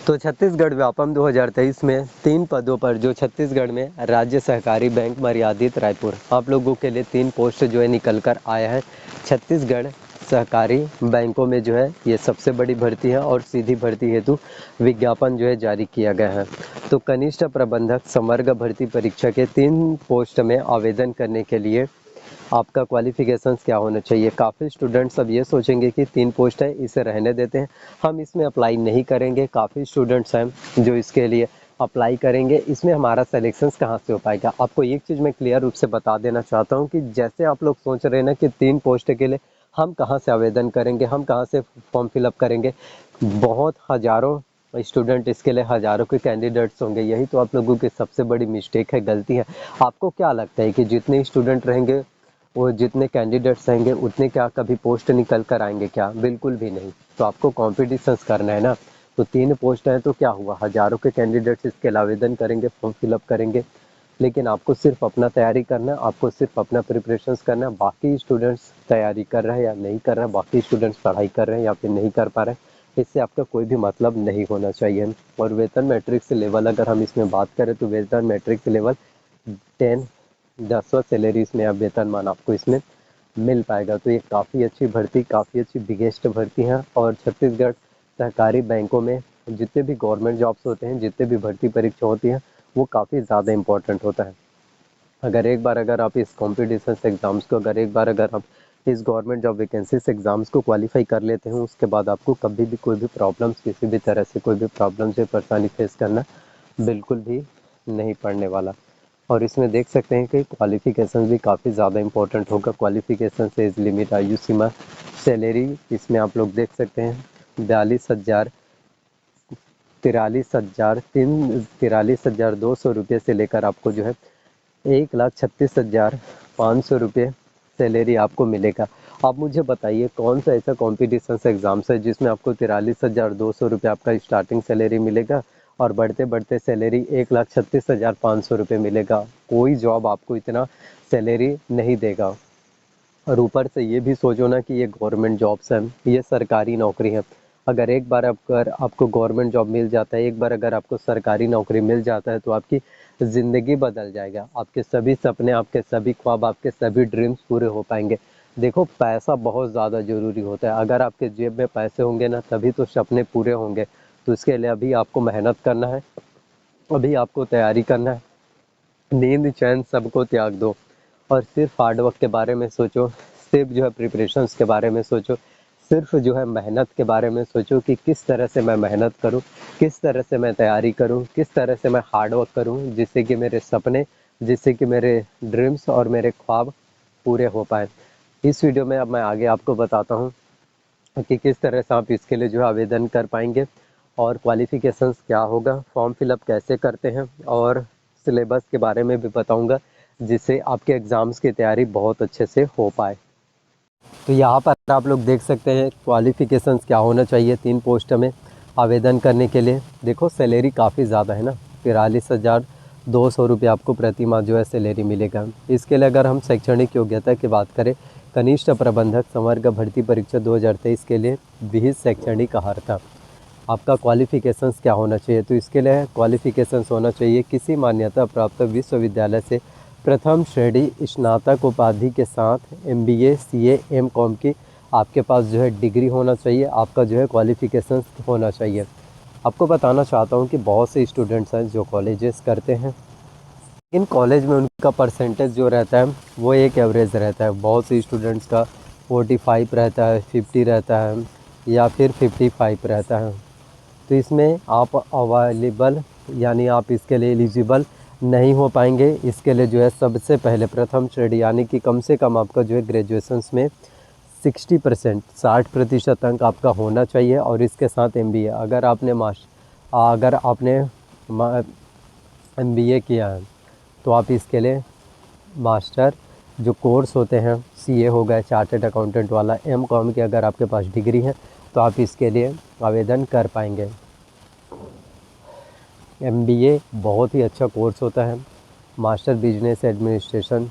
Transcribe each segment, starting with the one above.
तो छत्तीसगढ़ व्यापम 2023 में 3 पदों पर जो छत्तीसगढ़ में राज्य सहकारी बैंक मर्यादित रायपुर आप लोगों के लिए 3 पोस्ट जो है निकल कर आया है। छत्तीसगढ़ सहकारी बैंकों में जो है ये सबसे बड़ी भर्ती है और सीधी भर्ती हेतु विज्ञापन जो है जारी किया गया है। तो कनिष्ठ प्रबंधक समग्र भर्ती परीक्षा के 3 पोस्ट में आवेदन करने के लिए आपका क्वालिफिकेशंस क्या होना चाहिए। काफ़ी स्टूडेंट्स अब ये सोचेंगे कि 3 पोस्ट है इसे रहने देते हैं, हम इसमें अप्लाई नहीं करेंगे। काफ़ी स्टूडेंट्स हैं जो इसके लिए अप्लाई करेंगे, इसमें हमारा सिलेक्शंस कहाँ से हो पाएगा। आपको एक चीज़ मैं क्लियर रूप से बता देना चाहता हूँ कि जैसे आप लोग सोच रहे हैं ना कि 3 पोस्ट के लिए हम कहाँ से आवेदन करेंगे, हम कहाँ से फॉर्म फिलअप करेंगे, बहुत हज़ारों स्टूडेंट इसके लिए हज़ारों के कैंडिडेट्स होंगे। यही तो आप लोगों की सबसे बड़ी मिस्टेक है, गलती है। आपको क्या लगता है कि जितने स्टूडेंट रहेंगे वो जितने कैंडिडेट्स रहेंगे उतने क्या कभी पोस्ट निकल कर आएंगे क्या? बिल्कुल भी नहीं। तो आपको कॉम्पिटिशन्स करना है ना। तो 3 पोस्ट हैं तो क्या हुआ, हज़ारों के कैंडिडेट्स इसके लिए आवेदन करेंगे, फॉर्म फिलअप करेंगे। लेकिन आपको सिर्फ अपना तैयारी करना है, आपको सिर्फ अपना प्रिपरेशंस करना है। बाकी स्टूडेंट्स तैयारी कर रहे हैं या नहीं कर रहे हैं, बाकी स्टूडेंट्स पढ़ाई कर रहे हैं या फिर नहीं कर पा रहे हैं, इससे आपका कोई भी मतलब नहीं होना चाहिए। और वेतन मैट्रिक्स लेवल अगर हम इसमें बात करें तो वेतन मैट्रिक्स लेवल 10 10वां सैलरी इसमें अब वेतनमान आपको इसमें मिल पाएगा। तो ये काफ़ी अच्छी भर्ती, काफ़ी अच्छी बिगेस्ट भर्ती है। और छत्तीसगढ़ सहकारी बैंकों में जितने भी गवर्नमेंट जॉब्स होते हैं, जितने भी भर्ती परीक्षा होती हैं, वो काफ़ी ज़्यादा इंपॉर्टेंट होता है। अगर आप इस कॉम्पिटिशन एग्ज़ाम्स को अगर आप इस गवर्नमेंट जॉब वैकेंसीज एग्ज़ाम्स को क्वालिफाई कर लेते हैं, उसके बाद आपको कभी भी कोई भी प्रॉब्लम्स, किसी भी तरह से कोई भी प्रॉब्लम से परेशानी फेस करना बिल्कुल भी नहीं पड़ने वाला। और इसमें देख सकते हैं कि क्वालिफिकेशन भी काफ़ी ज़्यादा इंपॉर्टेंट होगा। क्वालिफिकेशन से एज लिमिट, आयु सीमा, सैलरी इसमें आप लोग देख सकते हैं 43,200 रुपये से लेकर आपको जो है 1,36,500 रुपये सैलरी आपको मिलेगा। आप मुझे बताइए कौन सा ऐसा कॉम्पिटिशन एग्ज़ाम्स है जिसमें आपको 43,200 रुपये आपका स्टार्टिंग सैलरी मिलेगा और बढ़ते बढ़ते सैलरी 1,36,500 रुपये मिलेगा। कोई जॉब आपको इतना सैलरी नहीं देगा। और ऊपर से ये भी सोचो ना कि ये गवर्नमेंट जॉब्स हैं, ये सरकारी नौकरी है। अगर एक बार अगर आपको गवर्नमेंट जॉब मिल जाता है, एक बार अगर आपको सरकारी नौकरी मिल जाता है तो आपकी ज़िंदगी बदल जाएगा। आपके सभी सपने, आपके सभी ख्वाब, आपके सभी ड्रीम्स पूरे हो पाएंगे। देखो, पैसा बहुत ज़्यादा ज़रूरी होता है। अगर आपके जेब में पैसे होंगे ना तभी तो सपने पूरे होंगे। तो इसके लिए अभी आपको मेहनत करना है, अभी आपको तैयारी करना है। नींद चैन सबको त्याग दो और सिर्फ हार्ड वर्क के बारे में सोचो, सिर्फ जो है प्रिपरेशंस के बारे में सोचो, सिर्फ जो है मेहनत के बारे में सोचो कि किस तरह से मैं मेहनत करूं, किस तरह से मैं तैयारी करूं, किस तरह से मैं हार्ड वर्क करूं, जिससे कि मेरे सपने, जिससे कि मेरे ड्रीम्स और मेरे ख्वाब पूरे हो पाए। इस वीडियो में अब मैं आगे आपको बताता हूं कि किस तरह से आप इसके लिए जो है आवेदन कर पाएंगे और क्वालिफिकेशंस क्या होगा, फॉर्म फिलअप कैसे करते हैं और सिलेबस के बारे में भी बताऊंगा, जिससे आपके एग्ज़ाम्स की तैयारी बहुत अच्छे से हो पाए। तो यहाँ पर आप लोग देख सकते हैं क्वालिफिकेशंस क्या होना चाहिए 3 पोस्ट में आवेदन करने के लिए। देखो, सैलरी काफ़ी ज़्यादा है ना, 43,200 रुपये आपको प्रति माह जो है सैलरी मिलेगा। इसके लिए अगर हम शैक्षणिक योग्यता की बात करें, कनिष्ठ प्रबंधक समग्र भर्ती परीक्षा 2023 के लिए विहित शैक्षणिक अर्हता, आपका क्वालिफिकेशंस क्या होना चाहिए। तो इसके लिए क्वालिफिकेशंस होना चाहिए किसी मान्यता प्राप्त विश्वविद्यालय से प्रथम श्रेणी स्नातक उपाधि के साथ एमबीए, सीए, एमकॉम की आपके पास जो है डिग्री होना चाहिए। आपका जो है क्वालिफिकेशंस होना चाहिए। आपको बताना चाहता हूँ कि बहुत से स्टूडेंट्स हैं जो कॉलेजेस करते हैं, इन कॉलेज में उनका परसेंटेज जो रहता है वो एक एवरेज रहता है। बहुत से स्टूडेंट्स का 45 रहता है, 50 रहता है या फिर 55 रहता है। तो इसमें आप अवेलेबल, यानी आप इसके लिए एलिजिबल नहीं हो पाएंगे। इसके लिए जो है सबसे पहले प्रथम श्रेणी यानी कि कम से कम आपका जो है ग्रेजुएशंस में 60%, 60% अंक आपका होना चाहिए। और इसके साथ एमबीए, अगर आपने एमबीए किया है तो आप इसके लिए मास्टर जो कोर्स होते हैं, सीए हो गया, चार्टर्ड अकाउंटेंट वाला, एमकॉम की अगर आपके पास डिग्री है तो आप इसके लिए आवेदन कर पाएंगे। एमबीए बहुत ही अच्छा कोर्स होता है, मास्टर बिजनेस एडमिनिस्ट्रेशन।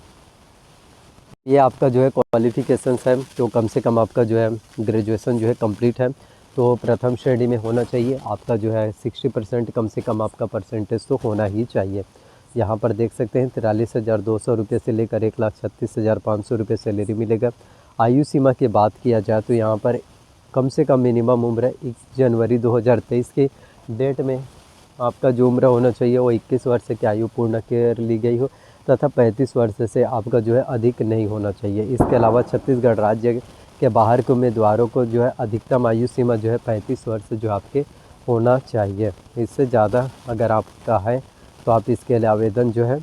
ये आपका जो है क्वालिफिकेशंस है तो कम से कम आपका जो है ग्रेजुएशन जो है कंप्लीट है। तो प्रथम श्रेणी में होना चाहिए आपका जो है 60% कम से कम आपका परसेंटेज तो होना ही चाहिए। यहाँ पर देख सकते हैं 43,200 रुपये से लेकर 1,36,500 रुपये सैलरी मिलेगा। आयु सीमा की बात किया जाए तो यहाँ पर कम से कम मिनिमम उम्र 1 जनवरी 2023 की डेट में आपका जो उम्र होना चाहिए वो 21 वर्ष की आयु पूर्ण कर ली गई हो तथा 35 वर्ष से आपका जो है अधिक नहीं होना चाहिए। इसके अलावा छत्तीसगढ़ राज्य के बाहर के उम्मीदवारों को जो है अधिकतम आयु सीमा जो है 35 वर्ष जो आपके होना चाहिए। इससे ज़्यादा अगर आपका है तो आप इसके लिए आवेदन जो है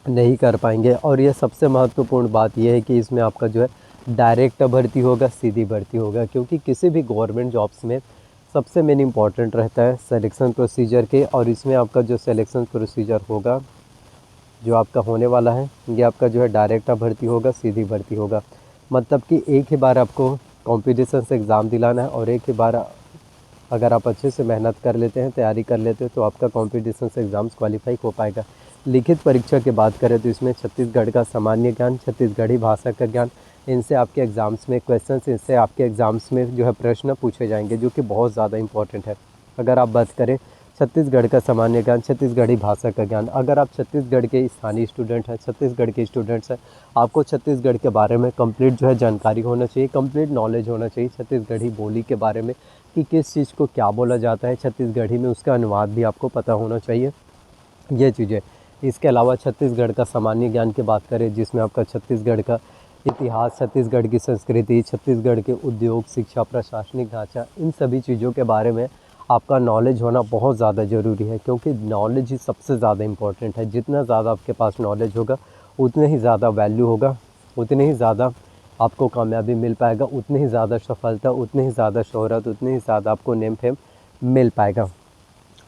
नहीं कर पाएंगे। और ये सबसे महत्वपूर्ण बात यह है कि इसमें आपका जो है डायरेक्ट भर्ती होगा, सीधी भर्ती होगा, क्योंकि किसी भी गवर्नमेंट जॉब्स में सबसे मेन इम्पॉर्टेंट रहता है सिलेक्शन प्रोसीजर के। और इसमें आपका जो सिलेक्शन प्रोसीजर होगा जो आपका होने वाला है ये आपका जो है डायरेक्ट भर्ती होगा, सीधी भर्ती होगा। मतलब कि एक ही बार आपको कॉम्पिटिशन से एग्ज़ाम दिलाना है और एक ही बार अगर आप अच्छे से मेहनत कर लेते हैं, तैयारी कर लेते हैं तो आपका कॉम्पिटिशन से एग्ज़ाम्स क्वालिफाई हो पाएगा। लिखित परीक्षा की बात करें तो इसमें छत्तीसगढ़ का सामान्य ज्ञान, छत्तीसगढ़ी भाषा का ज्ञान, इनसे आपके एग्ज़ाम्स में क्वेश्चंस, इससे आपके एग्ज़ाम्स में जो है प्रश्न पूछे जाएंगे, जो कि बहुत ज़्यादा इंपॉर्टेंट है। अगर आप बात करें छत्तीसगढ़ का सामान्य ज्ञान, छत्तीसगढ़ी भाषा का ज्ञान, अगर आप छत्तीसगढ़ के स्थानीय स्टूडेंट हैं, छत्तीसगढ़ के स्टूडेंट्स हैं, आपको छत्तीसगढ़ के बारे में कंप्लीट जो है जानकारी होना चाहिए, कंप्लीट नॉलेज होना चाहिए छत्तीसगढ़ी बोली के बारे में कि किस चीज़ को क्या बोला जाता है छत्तीसगढ़ी में, उसका अनुवाद भी आपको पता होना चाहिए, ये चीज़ें। इसके अलावा छत्तीसगढ़ का सामान्य ज्ञान की बात करें जिसमें आपका छत्तीसगढ़ का इतिहास, छत्तीसगढ़ की संस्कृति, छत्तीसगढ़ के उद्योग, शिक्षा, प्रशासनिक ढांचा, इन सभी चीज़ों के बारे में आपका नॉलेज होना बहुत ज़्यादा ज़रूरी है, क्योंकि नॉलेज ही सबसे ज़्यादा इम्पोर्टेंट है। जितना ज़्यादा आपके पास नॉलेज होगा उतने ही ज़्यादा वैल्यू होगा, उतने ही ज़्यादा आपको कामयाबी मिल पाएगा, उतनी ही ज़्यादा सफलता, उतनी ही ज़्यादा शोहरत, उतनी ही ज़्यादा आपको नेम फेम मिल पाएगा।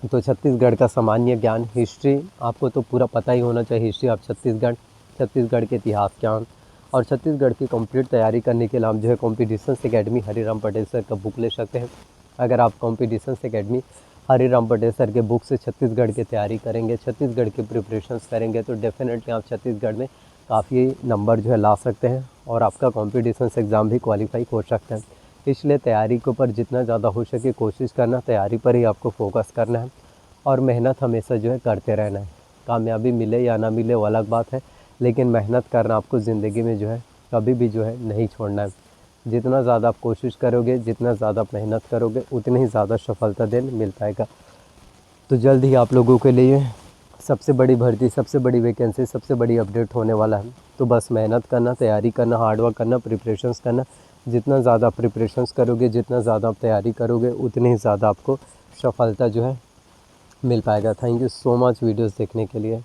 तो छत्तीसगढ़ का सामान्य ज्ञान, हिस्ट्री आपको तो पूरा पता ही होना चाहिए, हिस्ट्री ऑफ छत्तीसगढ़, छत्तीसगढ़ के इतिहास ज्ञान। और छत्तीसगढ़ की कंप्लीट तैयारी करने के लिए आप जो है competition academy Hariram Patel sir का बुक ले सकते हैं। अगर आप competition academy Hariram Patel sir के बुक से छत्तीसगढ़ की तैयारी करेंगे, छत्तीसगढ़ की प्रिपरेशंस करेंगे तो डेफिनेटली आप छत्तीसगढ़ में काफ़ी नंबर जो है ला सकते हैं और आपका कॉम्पिटिशन एग्ज़ाम भी क्वालिफाई हो सकता है। इसलिए तैयारी के ऊपर जितना ज़्यादा हो सके कोशिश करना, तैयारी पर ही आपको फोकस करना है और मेहनत हमेशा जो है करते रहना है। कामयाबी मिले या ना मिले वो अलग बात है, लेकिन मेहनत करना आपको ज़िंदगी में जो है कभी भी जो है नहीं छोड़ना है। जितना ज़्यादा आप कोशिश करोगे, जितना ज़्यादा आप मेहनत करोगे, उतनी ही ज़्यादा सफलता दिन मिल पाएगा। तो जल्द ही आप लोगों के लिए सबसे बड़ी भर्ती, सबसे बड़ी वैकेंसी, सबसे बड़ी अपडेट होने वाला है। तो बस मेहनत करना, तैयारी करना, हार्डवर्क करना, प्रिपरेशंस करना। जितना ज़्यादा प्रिपरेशंस करोगे, जितना ज़्यादा आप तैयारी करोगे, उतनी ही ज़्यादा आपको सफलता जो है मिल पाएगा। Thank you so much videos देखने के लिए।